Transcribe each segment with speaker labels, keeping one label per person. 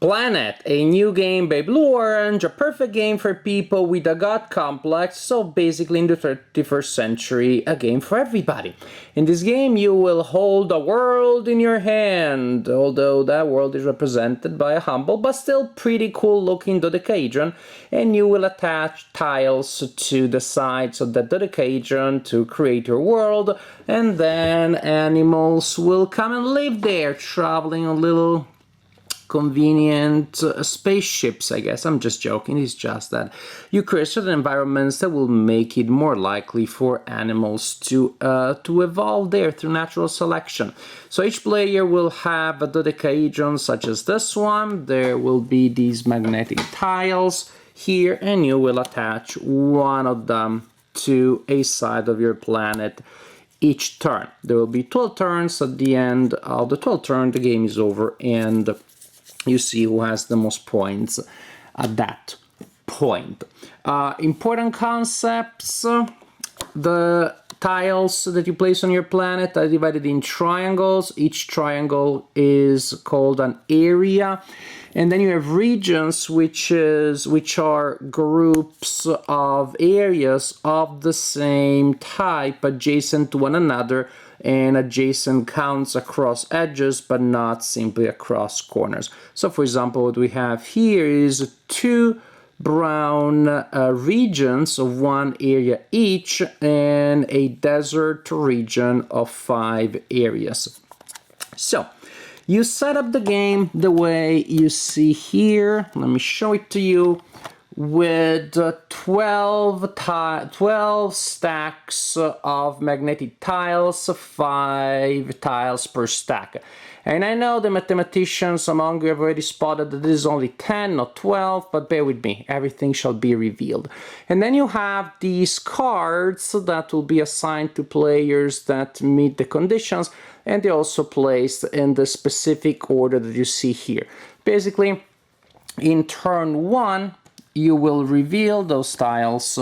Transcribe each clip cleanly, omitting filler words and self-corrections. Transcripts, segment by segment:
Speaker 1: Planet, a new game by Blue Orange, a perfect game for people with a God complex, so basically in the 31st century, a game for everybody. In this game you will hold a world in your hand, although that world is represented by a humble but still pretty cool looking dodecahedron, and you will attach tiles to the sides of that dodecahedron to create your world, and then animals will come and live there, traveling on little convenient spaceships, I guess. I'm just joking, it's just that you create certain environments that will make it more likely for animals to evolve there through natural selection. So each player will have a dodecahedron such as this one. There will be these magnetic tiles here, and you will attach one of them to a side of your planet each turn. There will be 12 turns. At the end of the 12th turn, the game is over, and you see who has the most points at that point. Important concepts. The tiles that you place on your planet are divided in triangles. Each triangle is called an area. And then you have regions, which are groups of areas of the same type adjacent to one another, and adjacent counts across edges but not simply across corners. So for example, what we have here is two brown regions of one area each, and a desert region of 5 areas. So you set up the game the way you see here. Let me show it to you. With 12 stacks of magnetic tiles, 5 tiles per stack. And I know the mathematicians among you have already spotted that this is only 10, not 12, but bear with me, everything shall be revealed. And then you have these cards that will be assigned to players that meet the conditions, and they're also placed in the specific order that you see here. Basically, in turn 1, you will reveal those tiles.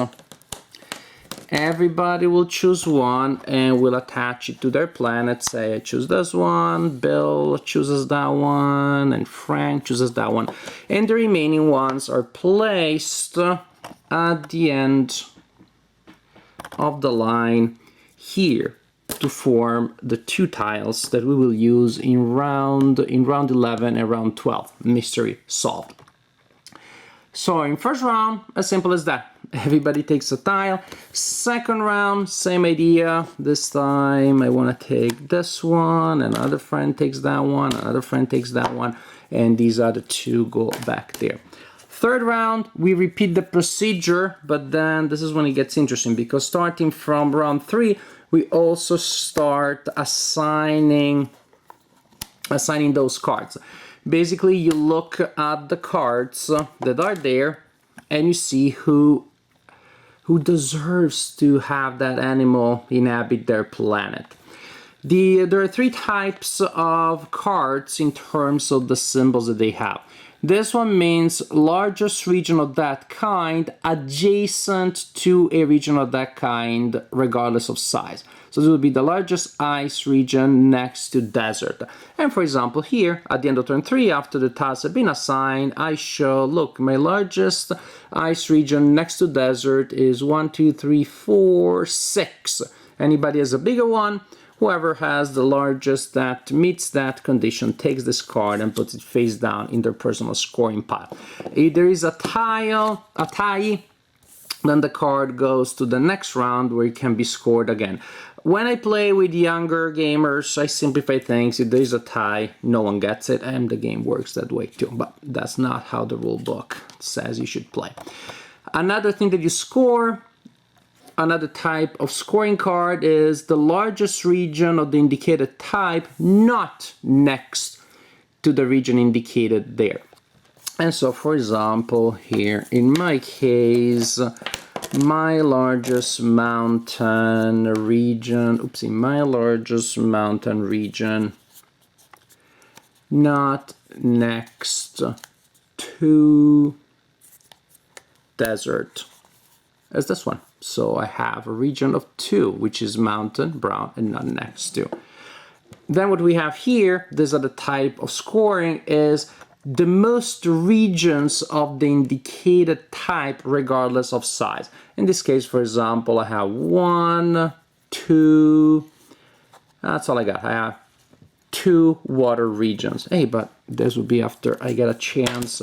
Speaker 1: Everybody will choose one and will attach it to their planet. Say I choose this one, Bill chooses that one, and Frank chooses that one. And the remaining ones are placed at the end of the line here to form the 2 tiles that we will use in round 11 and round 12. Mystery solved. So in first round, as simple as that. Everybody takes a tile. Second round, same idea. This time I want to take this one, another friend takes that one, another friend takes that one, and these other 2 go back there. Third round, we repeat the procedure, but then this is when it gets interesting, because starting from round 3, we also start assigning those cards. Basically, you look at the cards that are there, and you see who deserves to have that animal inhabit their planet. There are 3 types of cards in terms of the symbols that they have. This one means largest region of that kind adjacent to a region of that kind regardless of size. So this will be the largest ice region next to desert. And for example here, at the end of turn 3, after the tiles have been assigned, I show, look, my largest ice region next to desert is 1, 2, 3, 4, 6. Anybody has a bigger one? Whoever has the largest that meets that condition takes this card and puts it face down in their personal scoring pile. If there is a tie, then the card goes to the next round where it can be scored again. When I play with younger gamers, I simplify things. If there is a tie, no one gets it, and the game works that way too. But that's not how the rule book says you should play. Another thing that you score, another type of scoring card, is the largest region of the indicated type not next to the region indicated there. And so, for example, here in my case, my largest mountain region, not next to desert as this one. So I have a region of 2, which is mountain, brown, and not next to. Then what we have here, these are the type of scoring, is the most regions of the indicated type regardless of size. In this case, for example, I have 1, 2, that's all I got. I have 2 water regions. Hey, but this would be after I get a chance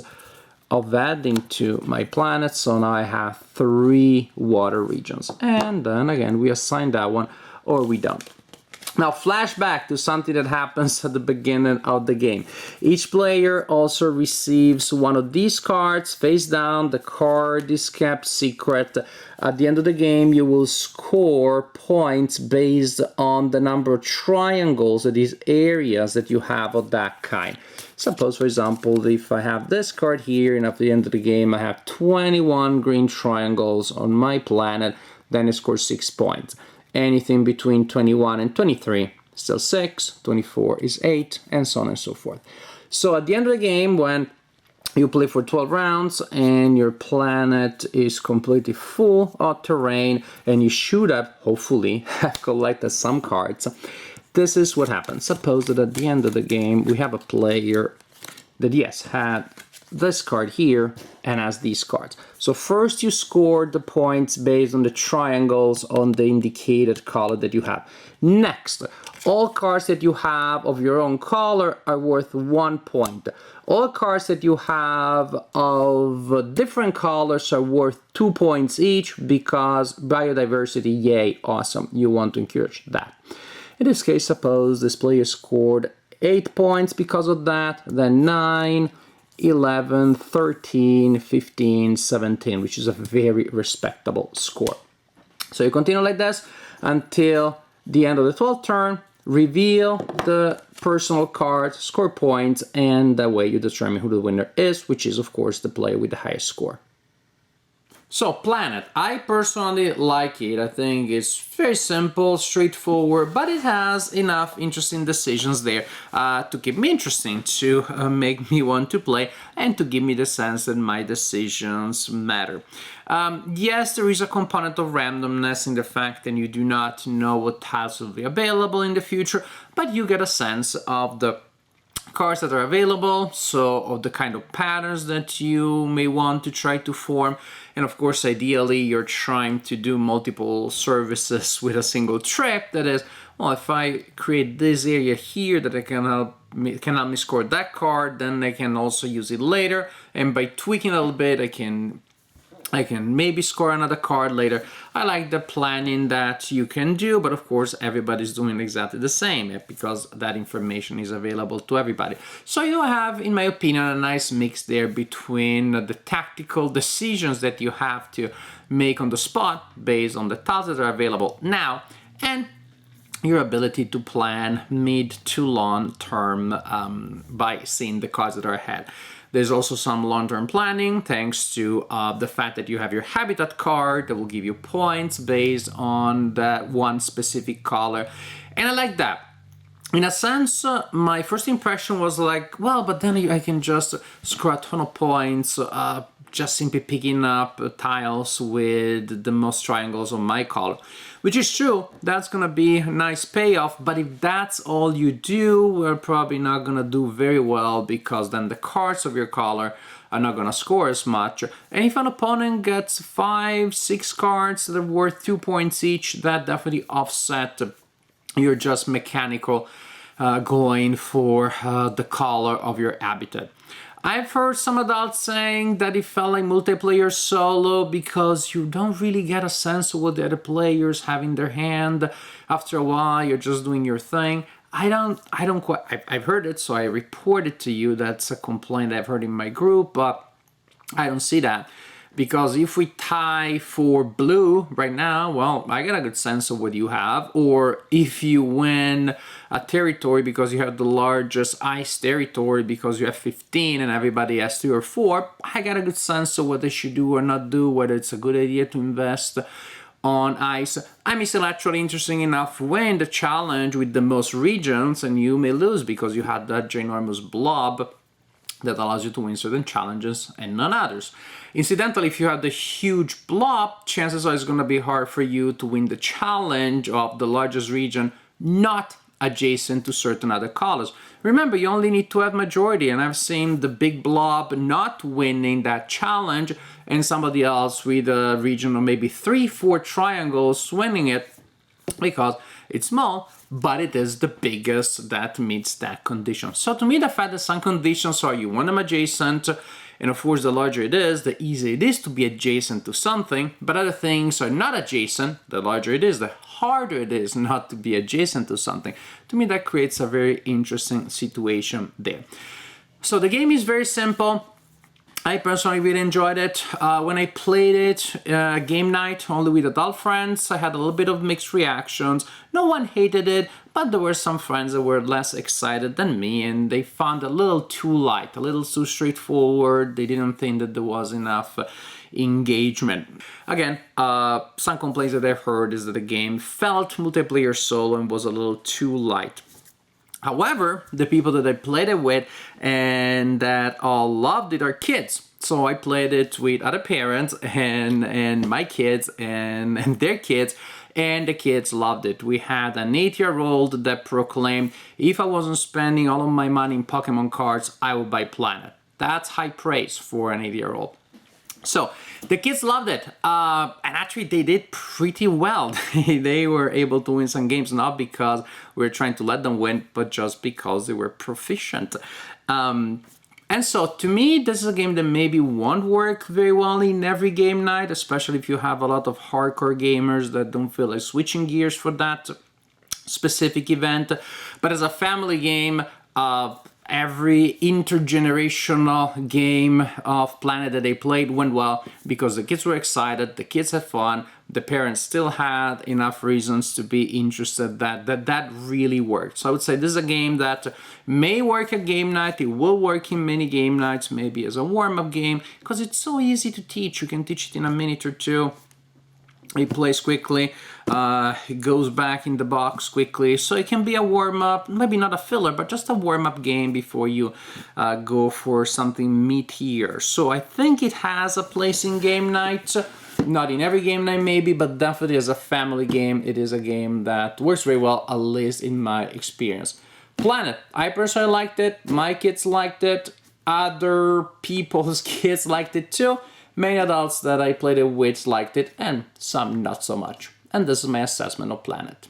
Speaker 1: of adding to my planet, so now I have 3 water regions. And then again, we assign that one, or we don't. Now, flashback to something that happens at the beginning of the game. Each player also receives one of these cards face down. The card is kept secret. At the end of the game, you will score points based on the number of triangles, or these areas that you have of that kind. Suppose, for example, if I have this card here, and at the end of the game, I have 21 green triangles on my planet, then it scores 6 points. Anything between 21 and 23, still 6, 24 is 8, and so on and so forth. So at the end of the game, when you play for 12 rounds and your planet is completely full of terrain and you should have, hopefully, have collected some cards, this is what happens. Suppose that at the end of the game, we have a player that, yes, had this card here and has these cards. So first you score the points based on the triangles on the indicated color that you have. Next, all cards that you have of your own color are worth 1 point. All cards that you have of different colors are worth 2 points each, because biodiversity, yay, awesome, you want to encourage that. In this case, suppose this player scored 8 points because of that, then 9, 11, 13, 15, 17, which is a very respectable score. So you continue like this until the end of the 12th turn, reveal the personal card, score points, and that way you determine who the winner is, which is, of course, the player with the highest score. So, Planet, I personally like it. I think it's very simple, straightforward, but it has enough interesting decisions there to keep me interesting, to make me want to play, and to give me the sense that my decisions matter. Yes, there is a component of randomness in the fact that you do not know what tiles will be available in the future, but you get a sense of the cards that are available, so of the kind of patterns that you may want to try to form. And of course, ideally, you're trying to do multiple services with a single trip. That is, well, if I create this area here that I can help me score that card, then I can also use it later. And by tweaking a little bit, I can maybe score another card later. I like the planning that you can do, but of course everybody's doing exactly the same because that information is available to everybody. So you have, in my opinion, a nice mix there between the tactical decisions that you have to make on the spot based on the tiles that are available now, and your ability to plan mid to long term by seeing the cards that are ahead. There's also some long-term planning thanks to the fact that you have your habitat card that will give you points based on that one specific color. And I like that. In a sense, my first impression was like, well, but then I can just score a ton of points just simply picking up tiles with the most triangles on my color. Which is true, that's gonna be a nice payoff, but if that's all you do, we're probably not gonna do very well, because then the cards of your color are not gonna score as much. And if an opponent gets 5, 6 cards that are worth 2 points each, that definitely offset your just mechanical going for the color of your habitat. I've heard some adults saying that it felt like multiplayer solo because you don't really get a sense of what the other players have in their hand. After a while, you're just doing your thing. I don't quite, I've heard it, so I report it to you. That's a complaint I've heard in my group, but I don't see that. Because if we tie for blue right now, well, I get a good sense of what you have. Or if you win a territory because you have the largest ice territory because you have 15 and everybody has 3 or 4, I get a good sense of what they should do or not do, whether it's a good idea to invest on ice. I'm still actually interesting enough to win the challenge with the most regions, and you may lose because you had that ginormous blob that allows you to win certain challenges and none others. Incidentally, if you have the huge blob, chances are it's going to be hard for you to win the challenge of the largest region not adjacent to certain other colors. Remember, you only need to have majority, and I've seen the big blob not winning that challenge and somebody else with a region of maybe 3-4 triangles winning it because it's small, but it is the biggest that meets that condition. So to me, the fact that some conditions are you want them adjacent, and of course the larger it is, the easier it is to be adjacent to something, but other things are not adjacent, the larger it is, the harder it is not to be adjacent to something. To me, that creates a very interesting situation there. So the game is very simple. I personally really enjoyed it. When I played it game night only with adult friends, I had a little bit of mixed reactions. No one hated it, but there were some friends that were less excited than me, and they found it a little too light, a little too straightforward. They didn't think that there was enough engagement. Again, some complaints that I've heard is that the game felt multiplayer solo and was a little too light. However, the people that I played it with and that all loved it are kids. So I played it with other parents and my kids and their kids, and the kids loved it. We had an 8-year-old that proclaimed, if I wasn't spending all of my money in Pokemon cards, I would buy Planet. That's high praise for an 8-year-old. So the kids loved it, and actually they did pretty well. They were able to win some games, not because we were trying to let them win, but just because they were proficient. And so to me, this is a game that maybe won't work very well in every game night, especially if you have a lot of hardcore gamers that don't feel like switching gears for that specific event. But as a family game, every intergenerational game of Planet that they played went well because the kids were excited, the kids had fun, the parents still had enough reasons to be interested that really worked. So I would say this is a game that may work at game night, it will work in many game nights, maybe as a warm-up game, because it's so easy to teach. You can teach it in a minute or two. It plays quickly, it goes back in the box quickly, so it can be a warm-up, maybe not a filler, but just a warm-up game before you go for something meatier. So I think it has a place in game night, not in every game night maybe, but definitely as a family game, it is a game that works very well, at least in my experience. Planet, I personally liked it, my kids liked it, other people's kids liked it too. Many adults that I played it with liked it, and some not so much. And this is my assessment of Planet.